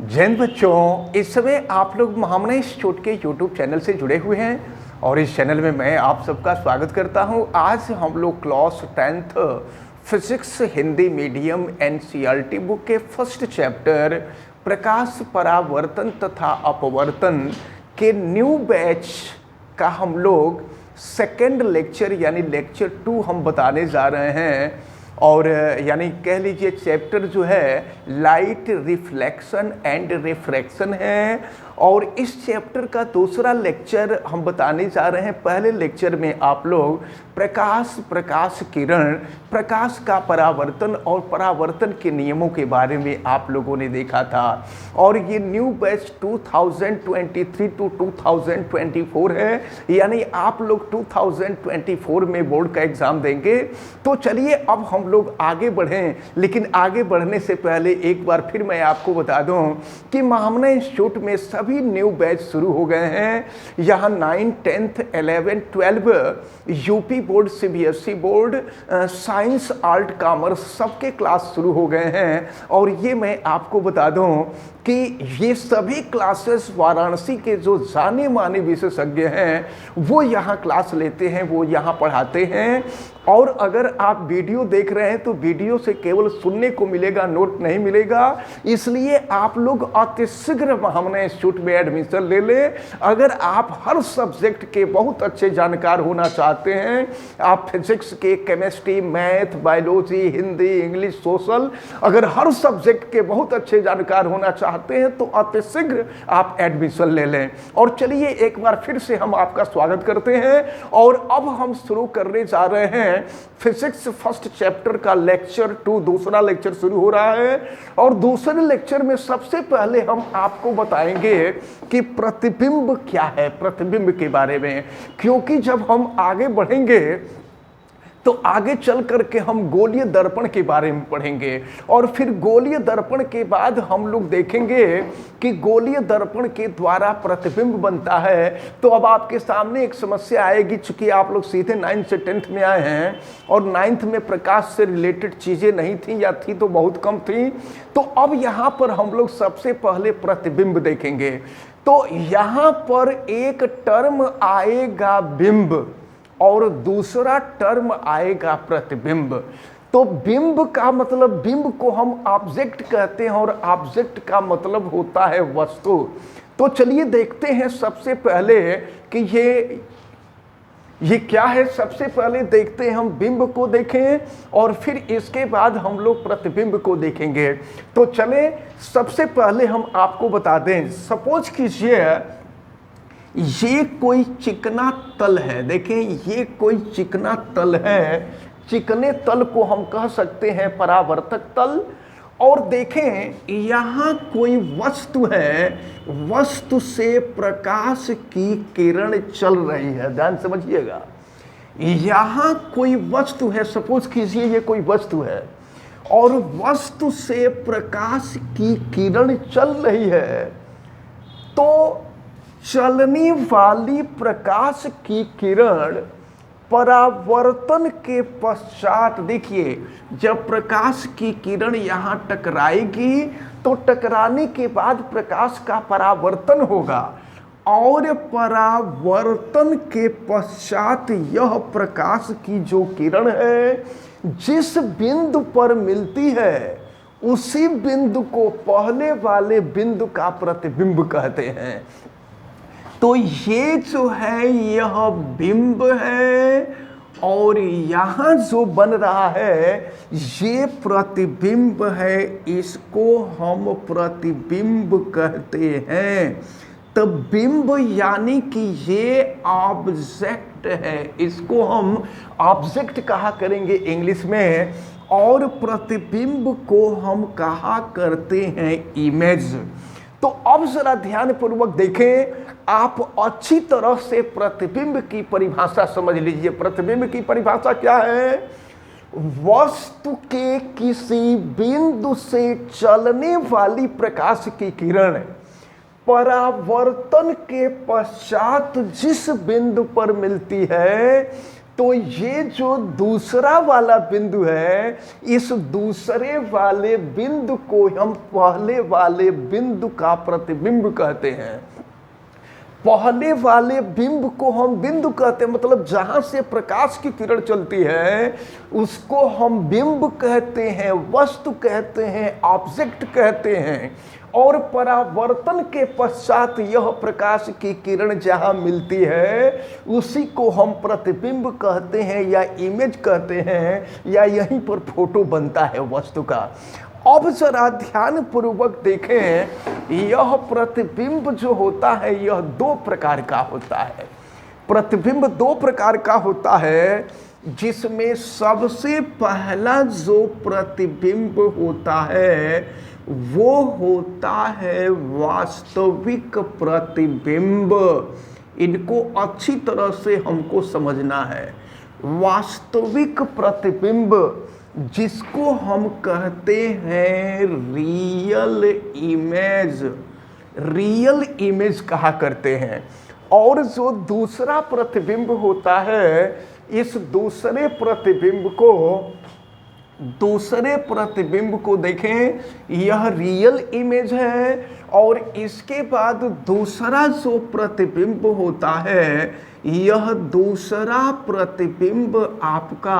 जैन बच्चों, इस समय आप लोग महामना इंस्टीट्यूट के यूट्यूब चैनल से जुड़े हुए हैं और इस चैनल में मैं आप सबका स्वागत करता हूं। आज हम लोग class 10th physics Hindi medium NCERT book के फर्स्ट चैप्टर प्रकाश परावर्तन तथा अपवर्तन के न्यू बैच का हम लोग सेकेंड लेक्चर यानी लेक्चर 2 हम बताने जा रहे हैं। और यानी कह लीजिए चैप्टर जो है लाइट रिफ्लेक्शन एंड रिफ्रैक्शन है और इस चैप्टर का दूसरा लेक्चर हम बताने जा रहे हैं। पहले लेक्चर में आप लोग प्रकाश किरण, प्रकाश का परावर्तन और परावर्तन के नियमों के बारे में आप लोगों ने देखा था। और ये न्यू बैच 2023 टू 2024 है, यानी आप लोग 2024 में बोर्ड का एग्जाम देंगे। तो चलिए अब हम लोग आगे बढ़ें, लेकिन आगे बढ़ने से पहले एक बार फिर मैं आपको बता दूं कि महामना इंस्टीट्यूट में सभी न्यू बैच शुरू हो गए हैं। यहाँ 9, 10th, 11, 12 UP board, CBSE board, science, art, commerce सबके क्लास शुरू हो गए हैं। और ये मैं आपको बता दूं कि ये सभी क्लासेस वाराणसी के जो जाने माने विशेषज्ञ हैं वो यहाँ क्लास लेते हैं, वो यहाँ पढ़ाते हैं। और अगर आप वीडियो देख रहे हैं तो वीडियो से केवल सुनने को मिलेगा, नोट नहीं मिलेगा। इसलिए आप लोग अतिशीघ्र महामना इंस्टीट्यूट में एडमिशन ले लें। अगर आप हर सब्जेक्ट के बहुत अच्छे जानकार होना चाहते हैं, आप फिजिक्स के, chemistry, math, biology, Hindi, English, social, अगर हर सब्जेक्ट के बहुत अच्छे जानकार होना चाहते हैं तो अतिशीघ्र आप एडमिशन ले लें। और चलिए एक बार फिर से हम आपका स्वागत करते हैं और अब हम शुरू करने जा रहे हैं फिजिक्स फर्स्ट चैप्टर का लेक्चर 2। दूसरा लेक्चर शुरू हो रहा है और दूसरे लेक्चर में सबसे पहले हम आपको बताएंगे कि प्रतिबिंब क्या है, प्रतिबिंब के बारे में। क्योंकि जब हम आगे बढ़ेंगे तो आगे चल करके हम गोलीय दर्पण के बारे में पढ़ेंगे और फिर गोलीय दर्पण के बाद हम लोग देखेंगे कि गोलीय दर्पण के द्वारा प्रतिबिंब बनता है। तो अब आपके सामने एक समस्या आएगी, चूंकि आप लोग सीधे 9th से 10th में आए हैं और 9th में प्रकाश से रिलेटेड चीजें नहीं थी या थी तो बहुत कम थी। तो अब यहाँ पर हम लोग सबसे पहले प्रतिबिंब देखेंगे। तो यहाँ पर एक टर्म आएगा बिंब और दूसरा टर्म आएगा प्रतिबिंब। तो बिंब का मतलब, बिंब को हम ऑब्जेक्ट कहते हैं और ऑब्जेक्ट का मतलब होता है वस्तु। तो चलिए देखते हैं सबसे पहले कि ये क्या है। सबसे पहले देखते हैं, हम बिंब को देखें और फिर इसके बाद हम लोग प्रतिबिंब को देखेंगे। तो चले सबसे पहले हम आपको बता दें, सपोज कीजिए ये कोई चिकना तल है। देखें ये कोई चिकना तल है, चिकने तल को हम कह सकते हैं परावर्तक तल। और देखें यहाँ कोई वस्तु है, वस्तु से प्रकाश की किरण चल रही है। ध्यान समझिएगा, यहाँ कोई वस्तु है, सपोज कीजिए ये कोई वस्तु है और वस्तु से प्रकाश की किरण चल रही है। तो चलने वाली प्रकाश की किरण परावर्तन के पश्चात, देखिए जब प्रकाश की किरण यहाँ टकराएगी तो टकराने के बाद प्रकाश का परावर्तन होगा और परावर्तन के पश्चात यह प्रकाश की जो किरण है जिस बिंदु पर मिलती है उसी बिंदु को पहले वाले बिंदु का प्रतिबिंब कहते हैं। तो ये जो है यह बिंब है और यहाँ जो बन रहा है ये प्रतिबिंब है, इसको हम प्रतिबिंब कहते हैं। तो बिंब यानी कि ये ऑब्जेक्ट है, इसको हम ऑब्जेक्ट कहा करेंगे इंग्लिश में, और प्रतिबिंब को हम कहा करते हैं इमेज। तो अब जरा ध्यान पूर्वक देखें, आप अच्छी तरह से प्रतिबिंब की परिभाषा समझ लीजिए। प्रतिबिंब की परिभाषा क्या है? वस्तु के किसी बिंदु से चलने वाली प्रकाश की किरण परावर्तन के पश्चात जिस बिंदु पर मिलती है तो ये जो दूसरा वाला बिंदु है, इस दूसरे वाले बिंदु को हम पहले वाले बिंदु का प्रतिबिंब कहते हैं। पहले वाले बिंब को हम बिंदु कहते हैं, मतलब जहां से प्रकाश की किरण चलती है उसको हम बिंब कहते हैं, वस्तु कहते हैं, ऑब्जेक्ट कहते हैं। और परावर्तन के पश्चात यह प्रकाश की किरण जहां मिलती है उसी को हम प्रतिबिंब कहते हैं या इमेज कहते हैं, या यहीं पर फोटो बनता है वस्तु का। अब जरा ध्यान पूर्वक देखें, यह प्रतिबिंब जो होता है यह दो प्रकार का होता है। प्रतिबिंब दो प्रकार का होता है, जिसमें सबसे पहला जो प्रतिबिंब होता है वो होता है वास्तविक प्रतिबिंब। इनको अच्छी तरह से हमको समझना है। वास्तविक प्रतिबिंब जिसको हम कहते हैं रियल इमेज, रियल इमेज कहा करते हैं। और जो दूसरा प्रतिबिंब होता है, इस दूसरे प्रतिबिंब को देखें, यह रियल इमेज है। और इसके बाद दूसरा जो प्रतिबिंब होता है, यह दूसरा प्रतिबिंब आपका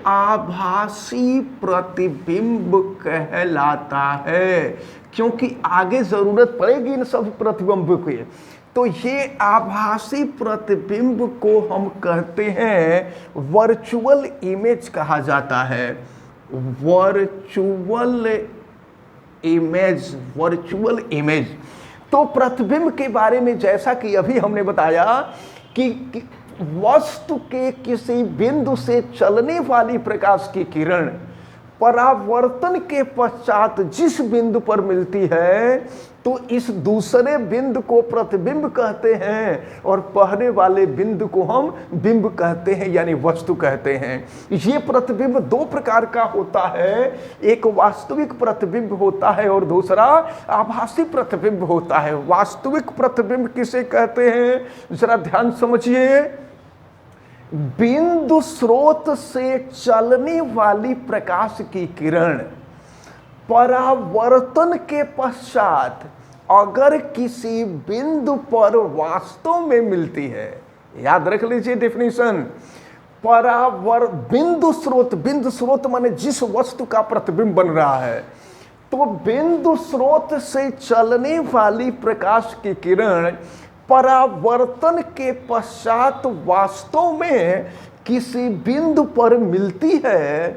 आभासी प्रतिबिंब कहलाता है, क्योंकि आगे जरूरत पड़ेगी इन सब प्रतिबिंब की। तो ये आभासी प्रतिबिंब को हम कहते हैं वर्चुअल इमेज कहा जाता है। Virtual image. तो प्रतिबिंब के बारे में जैसा कि अभी हमने बताया कि वस्तु के किसी बिंदु से चलने वाली प्रकाश की किरण परावर्तन के पश्चात जिस बिंदु पर मिलती है तो इस दूसरे बिंदु को प्रतिबिंब कहते हैं, और पहले वाले बिंदु को हम बिंब कहते हैं यानी वस्तु कहते हैं। ये प्रतिबिंब दो प्रकार का होता है, एक वास्तविक प्रतिबिंब होता है और दूसरा आभासी प्रतिबिंब होता है। वास्तविक प्रतिबिंब किसे कहते हैं, जरा ध्यान समझिए। बिंदु स्रोत से चलने वाली प्रकाश की किरण परावर्तन के पश्चात अगर किसी बिंदु पर वास्तव में मिलती है, याद रख लीजिए डेफिनेशन। बिंदु स्रोत माने जिस वस्तु का प्रतिबिंब बन रहा है, तो बिंदु स्रोत से चलने वाली प्रकाश की किरण परावर्तन के पश्चात वास्तव में किसी बिंदु पर मिलती है,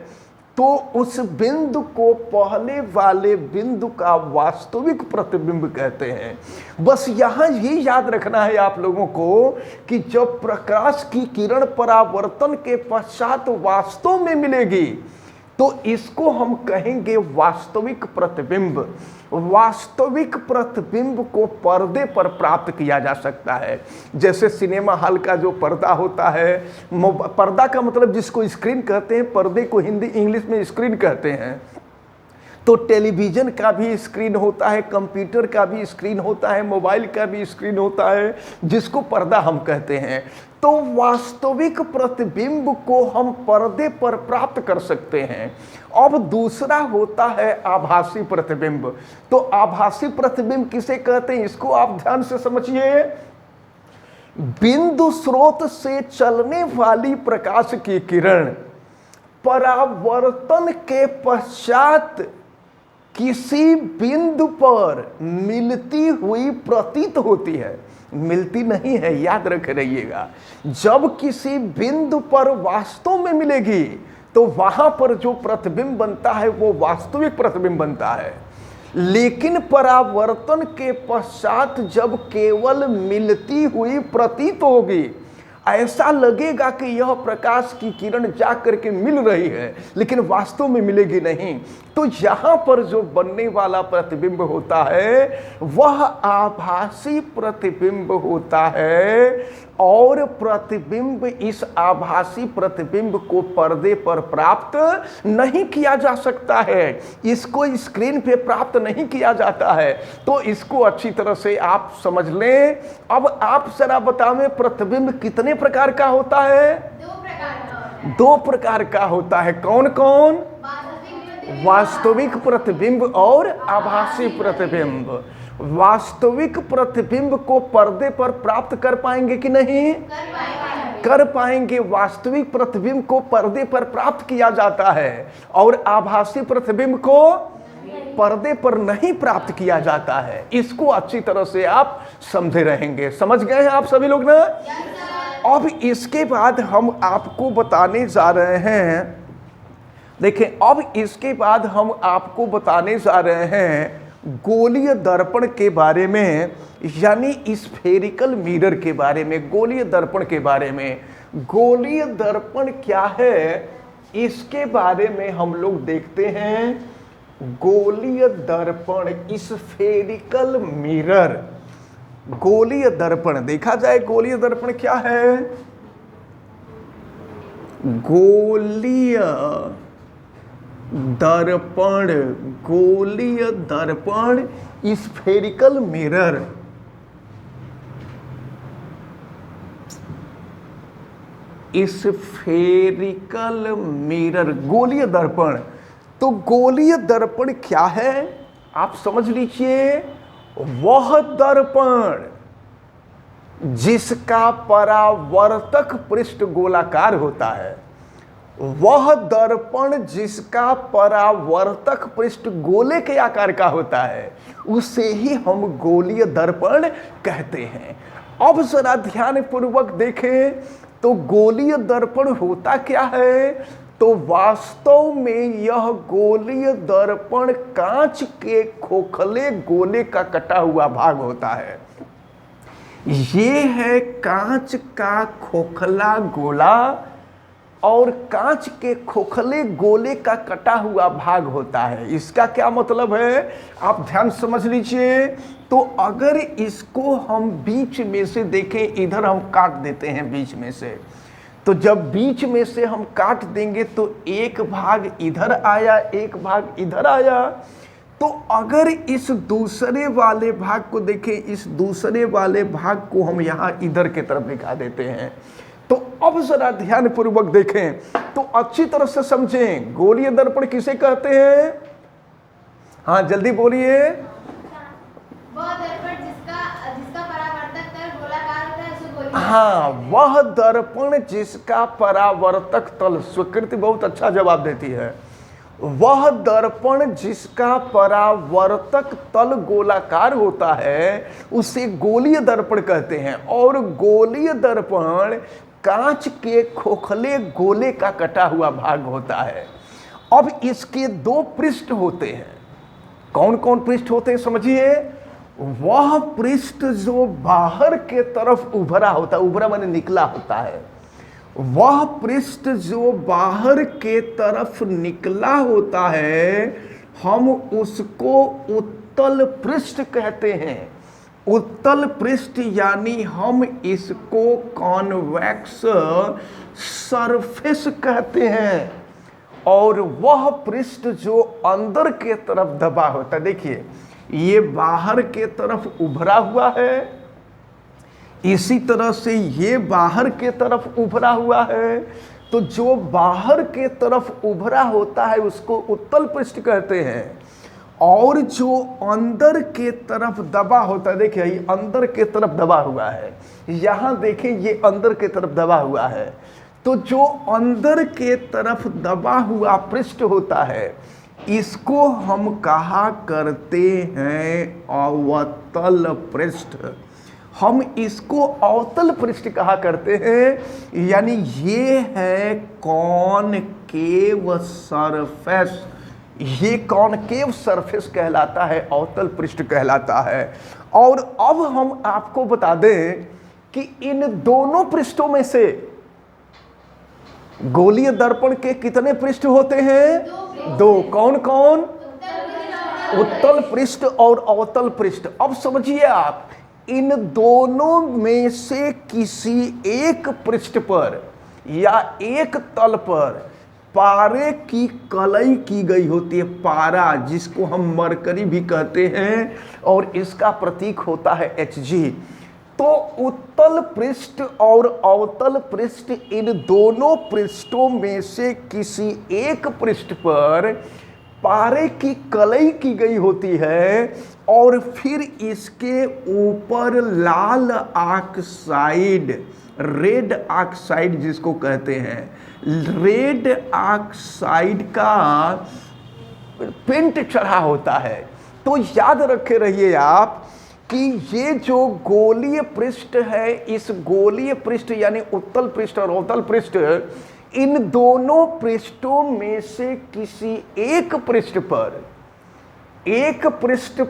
तो उस बिंदु को पहले वाले बिंदु का वास्तविक प्रतिबिंब कहते हैं। बस यहाँ ये याद रखना है आप लोगों को कि जब प्रकाश की किरण परावर्तन के पश्चात वास्तव में मिलेगी तो इसको हम कहेंगे वास्तविक प्रतिबिंब। वास्तविक प्रतिबिंब को पर्दे पर प्राप्त किया जा सकता है। जैसे सिनेमा हॉल का जो पर्दा होता है, पर्दा का मतलब जिसको स्क्रीन कहते हैं, पर्दे को हिंदी इंग्लिश में स्क्रीन कहते हैं। तो टेलीविज़न का भी स्क्रीन होता है, कंप्यूटर का भी स्क्रीन होता है, मोबाइल का भी स्क्रीन होता है, जिसको पर्दा हम कहते हैं। तो वास्तविक प्रतिबिंब को हम पर्दे पर प्राप्त कर सकते हैं। अब दूसरा होता है आभासी प्रतिबिंब। तो आभासी प्रतिबिंब किसे कहते हैं, इसको आप ध्यान से समझिए। बिंदु स्रोत से चलने वाली प्रकाश की किरण परावर्तन के पश्चात किसी बिंदु पर मिलती हुई प्रतीत होती है, मिलती नहीं है, याद रख रहिएगा। जब किसी बिंदु पर वास्तव में मिलेगी तो वहां पर जो प्रतिबिंब बनता है वो वास्तविक प्रतिबिंब बनता है। लेकिन परावर्तन के पश्चात जब केवल मिलती हुई प्रतीत होगी, ऐसा लगेगा कि यह प्रकाश की किरण जा करके मिल रही है, लेकिन वास्तव में मिलेगी नहीं, तो यहां पर जो बनने वाला प्रतिबिंब होता है वह आभासी प्रतिबिंब होता है। और प्रतिबिंब, इस आभासी प्रतिबिंब को पर्दे पर प्राप्त नहीं किया जा सकता है, इसको स्क्रीन पे प्राप्त नहीं किया जाता है। तो इसको अच्छी तरह से आप समझ लें। अब आप जरा बतावें प्रतिबिंब कितने प्रकार का होता है? दो प्रकार दो प्रकार का होता है। कौन कौन? वास्तविक प्रतिबिंब और आभासी प्रतिबिंब। वास्तविक प्रतिबिंब को पर्दे पर प्राप्त कर पाएंगे कि नहीं? कर पाएंगे। वास्तविक प्रतिबिंब को पर्दे पर प्राप्त किया जाता है और आभासी प्रतिबिंब को पर्दे पर नहीं प्राप्त किया जाता है। इसको अच्छी तरह से आप समझे रहेंगे। समझ गए हैं आप सभी लोग ना? अब इसके बाद हम आपको बताने जा रहे हैं, देखें, अब इसके बाद हम आपको बताने जा रहे हैं गोलीय दर्पण के बारे में, यानी स्फेरिकल मिरर के बारे में, गोलीय दर्पण के बारे में। गोलीय दर्पण क्या है इसके बारे में हम लोग देखते हैं। गोलीय दर्पण, स्फेरिकल मिरर, गोलीय दर्पण देखा जाए। गोलीय दर्पण क्या है? गोलीय दर्पण, गोलीय दर्पण, स्फेरिकल मिरर। स्फेरिकल मिरर, गोलीय दर्पण। तो गोलीय दर्पण क्या है आप समझ लीजिए। वह दर्पण जिसका परावर्तक पृष्ठ गोलाकार होता है, वह दर्पण जिसका परावर्तक पृष्ठ गोले के आकार का होता है, उसे ही हम गोलीय दर्पण कहते हैं। अब जरा ध्यान पूर्वक देखें तो गोलीय दर्पण होता क्या है। तो वास्तव में यह गोलीय दर्पण कांच के खोखले गोले का कटा हुआ भाग होता है। ये है कांच का खोखला गोला और कांच के खोखले गोले का कटा हुआ भाग होता है। इसका क्या मतलब है आप ध्यान समझ लीजिए। तो अगर इसको हम बीच में से देखें, इधर हम काट देते हैं बीच में से, तो जब बीच में से हम काट देंगे तो एक भाग इधर आया, एक भाग इधर आया। तो अगर इस दूसरे वाले भाग को देखें, इस दूसरे वाले भाग को हम यहां इधर की तरफ दिखा देते हैं। तो अब जरा ध्यान पूर्वक देखें तो अच्छी तरह से समझें गोलीय दर्पण किसे कहते हैं। हाँ जल्दी बोलिए। हाँ, वह दर्पण जिसका परावर्तक तल, स्वीकृति बहुत अच्छा जवाब देती है। वह दर्पण जिसका परावर्तक तल गोलाकार होता है उसे गोलीय दर्पण कहते हैं। और गोलीय दर्पण कांच के खोखले गोले का कटा हुआ भाग होता है। अब इसके दो पृष्ठ होते हैं। कौन कौन पृष्ठ होते हैं समझिए। वह पृष्ठ जो बाहर के तरफ उभरा होता है, उभरा माने निकला होता है, वह पृष्ठ जो बाहर के तरफ निकला होता है हम उसको उत्तल पृष्ठ कहते हैं। उत्तल पृष्ठ यानी हम इसको कॉन्वेक्स सरफेस कहते हैं। और वह पृष्ठ जो अंदर के तरफ दबा होता है, देखिए ये बाहर के तरफ उभरा हुआ है, इसी तरह से ये बाहर के तरफ उभरा हुआ है। तो जो बाहर के तरफ उभरा होता है उसको उत्तल पृष्ठ कहते हैं। और जो अंदर के तरफ दबा होता है, देखिए ये अंदर के तरफ दबा हुआ है, यहां देखिए ये अंदर के तरफ दबा हुआ है। तो जो अंदर के तरफ दबा हुआ पृष्ठ होता है इसको हम कहा करते हैं अवतल पृष्ठ। हम इसको अवतल पृष्ठ कहा करते हैं। यानी ये है कॉनकेव सरफेस, ये कॉनकेव सरफेस कहलाता है, अवतल पृष्ठ कहलाता है। और अब हम आपको बता दें कि इन दोनों पृष्ठों में से गोलीय दर्पण के कितने पृष्ठ होते हैं? दो। कौन कौन? उत्तल पृष्ठ और अवतल पृष्ठ। अब समझिए आप, इन दोनों में से किसी एक पृष्ठ पर या एक तल पर पारे की कलई की गई होती है। पारा जिसको हम मरकरी भी कहते हैं और इसका प्रतीक होता है Hg। तो तो उत्तल पृष्ठ और अवतल पृष्ठ, इन दोनों पृष्ठों में से किसी एक पृष्ठ पर पारे की कलई की गई होती है और फिर इसके ऊपर लाल ऑक्साइड, रेड ऑक्साइड जिसको कहते हैं, रेड ऑक्साइड का पेंट चढ़ा होता है। तो याद रखे रहिए आप कि ये जो गोलीय पृष्ठ है, इस गोलीय पृष्ठ यानी उत्तल पृष्ठ और अवतल पृष्ठ, इन दोनों पृष्ठों में से किसी एक पृष्ठ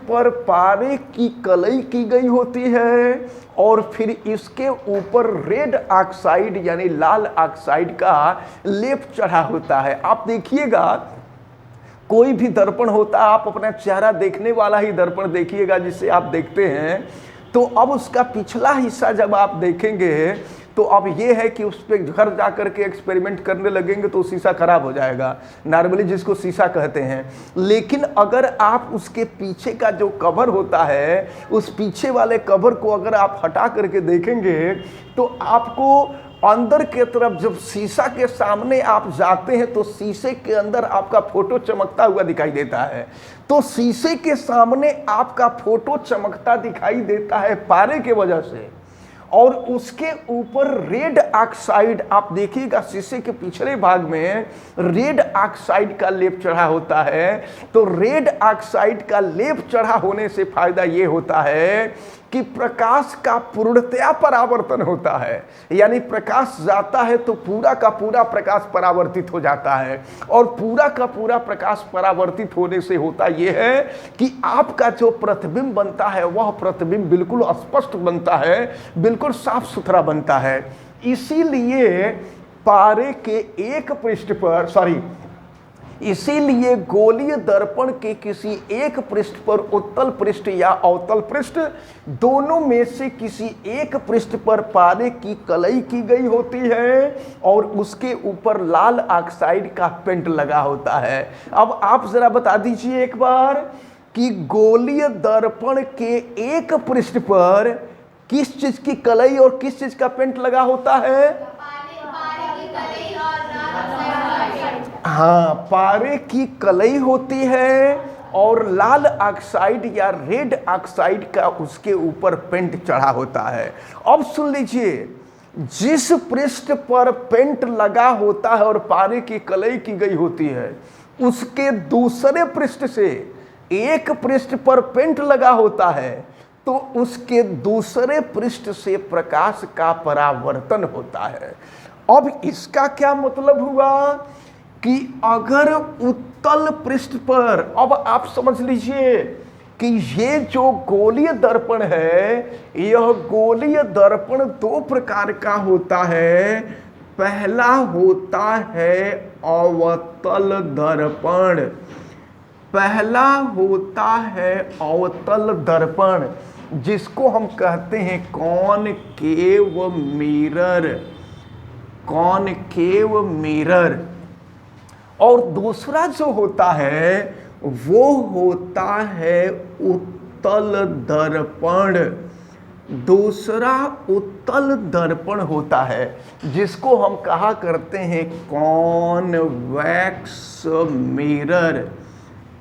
पर पारे की कलई की गई होती है और फिर इसके ऊपर रेड ऑक्साइड यानी लाल ऑक्साइड का लेप चढ़ा होता है। आप देखिएगा, कोई भी दर्पण होता है, आप अपना चेहरा देखने वाला ही दर्पण देखिएगा जिसे आप देखते हैं, तो अब उसका पिछला हिस्सा जब आप देखेंगे तो अब ये है कि उस पर घर जा करके एक्सपेरिमेंट करने लगेंगे तो शीशा खराब हो जाएगा, नॉर्मली जिसको शीशा कहते हैं। लेकिन अगर आप उसके पीछे का जो कवर होता है, उस पीछे वाले कवर को अगर आप हटा करके देखेंगे तो आपको अंदर के तरफ जब शीशा के सामने आप जाते हैं तो शीशे के अंदर आपका फोटो चमकता हुआ दिखाई देता है। तो शीशे के सामने आपका फोटो चमकता दिखाई देता है पारे के वजह से, और उसके ऊपर रेड ऑक्साइड, आप देखिएगा शीशे के पिछले भाग में रेड ऑक्साइड का लेप चढ़ा होता है। तो रेड ऑक्साइड का लेप चढ़ा होने से फायदा ये होता है कि प्रकाश का पूर्णतया परावर्तन होता है, यानी प्रकाश जाता है तो पूरा का पूरा प्रकाश परावर्तित हो जाता है, और पूरा का पूरा प्रकाश परावर्तित होने से होता यह है कि आपका जो प्रतिबिंब बनता है वह प्रतिबिंब बिल्कुल स्पष्ट बनता है, बिल्कुल साफ सुथरा बनता है। इसीलिए पारे के एक पृष्ठ पर इसीलिए गोलीय दर्पण के किसी एक पृष्ठ पर उत्तल पृष्ठ या अवतल पृष्ठ, दोनों में से किसी एक पृष्ठ पर पारे की कलई की गई होती है और उसके ऊपर लाल ऑक्साइड का पेंट लगा होता है। अब आप जरा बता दीजिए एक बार कि गोलीय दर्पण के एक पृष्ठ पर किस चीज की कलई और किस चीज का पेंट लगा होता है? हाँ, पारे की कलई होती है और लाल ऑक्साइड या रेड ऑक्साइड का उसके ऊपर पेंट चढ़ा होता है। अब सुन लीजिए, जिस पृष्ठ पर पेंट लगा होता है और पारे की कलई की गई होती है, उसके दूसरे पृष्ठ से एक पृष्ठ पर पेंट लगा होता है तो उसके दूसरे पृष्ठ से प्रकाश का परावर्तन होता है। अब इसका क्या मतलब हुआ कि अगर उत्तल पृष्ठ पर, अब आप समझ लीजिए कि ये जो गोलीय दर्पण है, यह गोलीय दर्पण दो प्रकार का होता है। पहला होता है अवतल दर्पण, पहला होता है अवतल दर्पण जिसको हम कहते हैं कॉनकेव मिरर, कॉनकेव मिरर। और दूसरा जो होता है वो होता है उत्तल दर्पण, दूसरा उत्तल दर्पण होता है जिसको हम कहा करते हैं कॉन्वेक्स मिरर,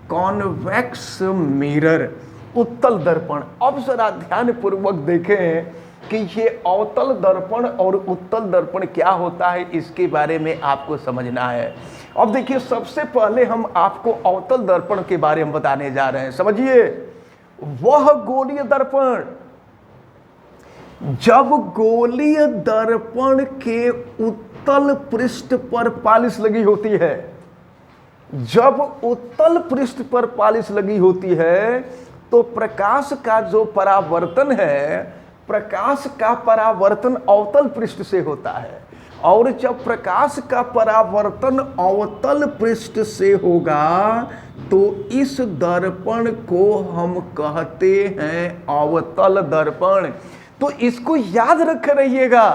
कॉन्वेक्स मिरर, उत्तल दर्पण। अब जरा ध्यान पूर्वक देखें कि ये अवतल दर्पण और उत्तल दर्पण क्या होता है, इसके बारे में आपको समझना है। अब देखिए, सबसे पहले हम आपको अवतल दर्पण के बारे में बताने जा रहे हैं। समझिए, वह गोलीय दर्पण, जब गोलीय दर्पण के उत्तल पृष्ठ पर पालिश लगी होती है, जब उत्तल पृष्ठ पर पालिश लगी होती है तो प्रकाश का जो परावर्तन है, प्रकाश का परावर्तन अवतल पृष्ठ से होता है। और जब प्रकाश का परावर्तन अवतल पृष्ठ से होगा तो इस दर्पण को हम कहते हैं अवतल दर्पण। तो इसको याद रख रहिएगा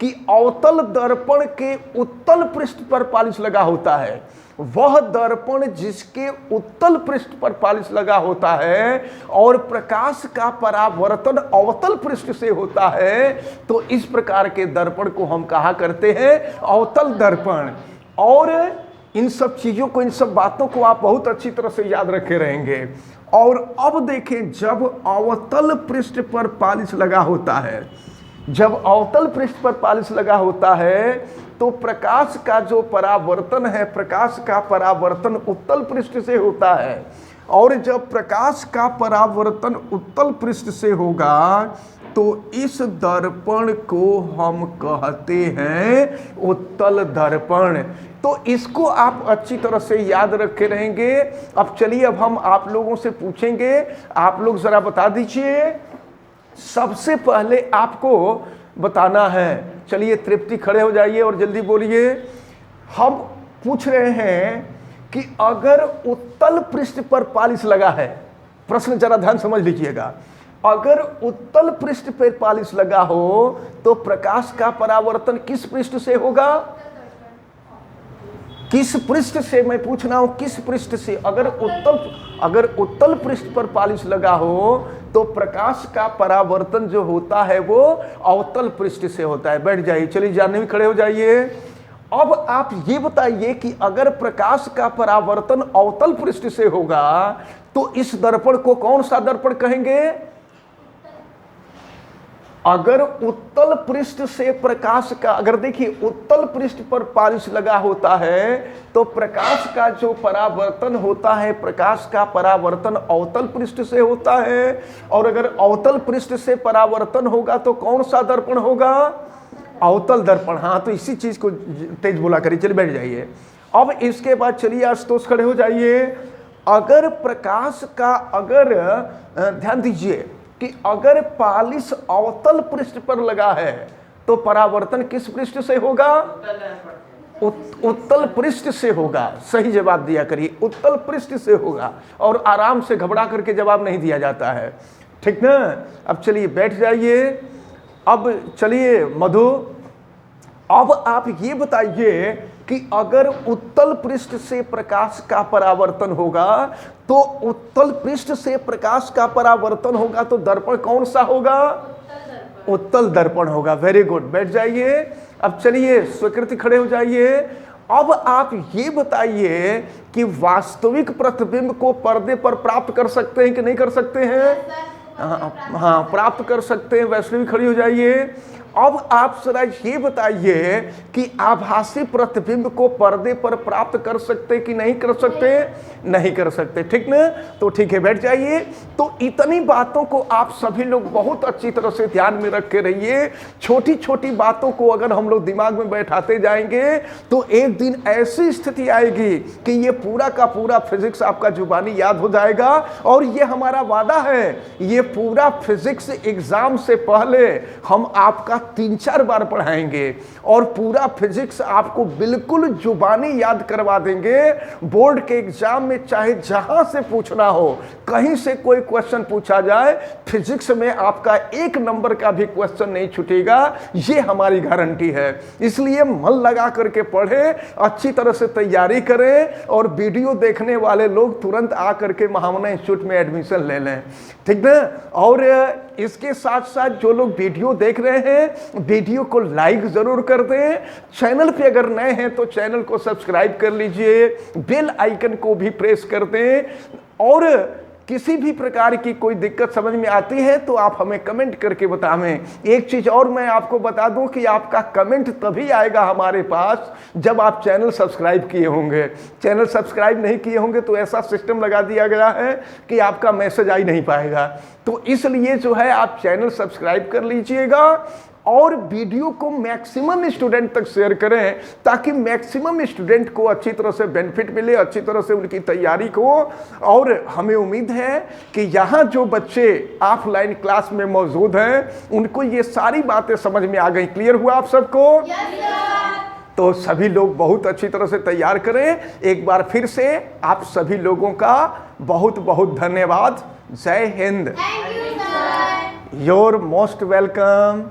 कि अवतल दर्पण के उत्तल पृष्ठ पर पालिश लगा होता है वह दर्पण जिसके उत्तल पृष्ठ पर पालिश लगा होता है और प्रकाश का परावर्तन अवतल पृष्ठ से होता है, तो इस प्रकार के दर्पण को हम कहा करते हैं अवतल दर्पण। और इन सब चीजों को, इन सब बातों को आप बहुत अच्छी तरह से याद रखे रहेंगे। और अब देखें, जब अवतल पृष्ठ पर पालिश लगा होता है, जब अवतल पृष्ठ पर पालिश लगा होता है तो प्रकाश का जो परावर्तन है, प्रकाश का परावर्तन उत्तल पृष्ठ से होता है। और जब प्रकाश का परावर्तन उत्तल पृष्ठ से होगा तो इस दर्पण को हम कहते हैं उत्तल दर्पण। तो इसको आप अच्छी तरह से याद रखे रहेंगे। अब चलिए, अब हम आप लोगों से पूछेंगे, आप लोग जरा बता दीजिए। सबसे पहले आपको बताना है, चलिए तृप्ति खड़े हो जाइए और जल्दी बोलिए। हम पूछ रहे हैं कि अगर उत्तल पृष्ठ पर पालिश लगा है, प्रश्न जरा ध्यान समझ लीजिएगा, अगर उत्तल पृष्ठ पर पालिश लगा हो तो प्रकाश का परावर्तन किस पृष्ठ से होगा? किस पृष्ठ से, मैं पूछ रहा हूं किस पृष्ठ से? अगर उत्तल पृष्ठ पर पालिश लगा हो तो प्रकाश का परावर्तन जो होता है वो अवतल पृष्ठ से होता है। बैठ जाइए, चलिए जानने में खड़े हो जाइए। अब आप ये बताइए कि अगर प्रकाश का परावर्तन अवतल पृष्ठ से होगा तो इस दर्पण को कौन सा दर्पण कहेंगे? अगर उत्तल पृष्ठ से प्रकाश का, अगर देखिए उत्तल पृष्ठ पर पालिश लगा होता है तो प्रकाश का जो परावर्तन होता है, प्रकाश का परावर्तन अवतल पृष्ठ से होता है। और अगर अवतल पृष्ठ से परावर्तन होगा तो कौन सा दर्पण होगा? अवतल दर्पण। हाँ, तो इसी चीज को तेज बोला करिए। चलिए बैठ जाइए। अब इसके बाद चलिए आशुतोष खड़े हो जाइए। अगर प्रकाश का, अगर ध्यान दीजिए कि अगर पालिश अवतल पृष्ठ पर लगा है तो परावर्तन किस पृष्ठ से होगा? उत्तल पृष्ठ से होगा। सही जवाब दिया करिए, उत्तल पृष्ठ से होगा। और आराम से घबरा करके जवाब नहीं दिया जाता है, ठीक ना? अब चलिए बैठ जाइए। अब चलिए मधु, अब आप ये बताइए कि अगर उत्तल पृष्ठ से प्रकाश का परावर्तन होगा तो उत्तल पृष्ठ से प्रकाश का परावर्तन होगा तो दर्पण कौन सा होगा? उत्तल दर्पण होगा। वेरी गुड, बैठ जाइए। अब चलिए स्वीकृति खड़े हो जाइए। अब आप ये बताइए कि वास्तविक प्रतिबिंब को पर्दे पर प्राप्त कर सकते हैं कि नहीं कर सकते हैं? हाँ, प्राप्त कर सकते हैं। वैष्णवी खड़ी हो जाइए। अब आप जरा ये बताइए कि आभासी प्रतिबिंब को पर्दे पर प्राप्त कर सकते कि नहीं कर सकते? नहीं कर सकते, ठीक ना? तो ठीक है, बैठ जाइए। तो इतनी बातों को आप सभी लोग बहुत अच्छी तरह से ध्यान में रख के रहिए। छोटी छोटी बातों को अगर हम लोग दिमाग में बैठाते जाएंगे तो एक दिन ऐसी स्थिति आएगी कि ये पूरा का पूरा फिजिक्स आपका जुबानी याद हो जाएगा। और ये हमारा वादा है, ये पूरा फिजिक्स एग्जाम से पहले हम आपका 3-4 बार पढ़ाएंगे और पूरा फिजिक्स आपको बिल्कुल जुबानी याद करवा देंगे। बोर्ड के एग्जाम में चाहे जहां से पूछना हो, कहीं से कोई क्वेश्चन पूछा जाए, फिजिक्स में आपका 1 नंबर का भी क्वेश्चन नहीं छूटेगा, ये हमारी गारंटी है। इसलिए मन लगा करके पढ़े, अच्छी तरह से तैयारी करें और वीडियो देखने वाले लोग तुरंत आकर के महामना इंस्टीट्यूट में एडमिशन ले लें, ठीक ना? और इसके साथ साथ जो लोग वीडियो देख रहे हैं, वीडियो को लाइक जरूर कर दें। चैनल पे अगर नए हैं तो चैनल को सब्सक्राइब कर लीजिए, बेल आइकन को भी प्रेस कर दें। और किसी भी प्रकार की कोई दिक्कत समझ में आती है तो आप हमें कमेंट करके बताएं। एक चीज और मैं आपको बता दूं कि आपका कमेंट तभी आएगा हमारे पास जब आप चैनल सब्सक्राइब किए होंगे। चैनल सब्सक्राइब नहीं किए होंगे तो ऐसा सिस्टम लगा दिया गया है कि आपका मैसेज आ ही नहीं पाएगा। तो इसलिए जो है आप चैनल सब्सक्राइब कर लीजिएगा और वीडियो को मैक्सिमम स्टूडेंट तक शेयर करें ताकि मैक्सिमम स्टूडेंट को अच्छी तरह से बेनिफिट मिले, अच्छी तरह से उनकी तैयारी को। और हमें उम्मीद है कि यहाँ जो बच्चे ऑफलाइन क्लास में मौजूद हैं उनको ये सारी बातें समझ में आ गई। क्लियर हुआ आप सबको? तो सभी लोग बहुत अच्छी तरह से तैयार करें। एक बार फिर से आप सभी लोगों का बहुत बहुत धन्यवाद। जय हिंद। Your most welcome.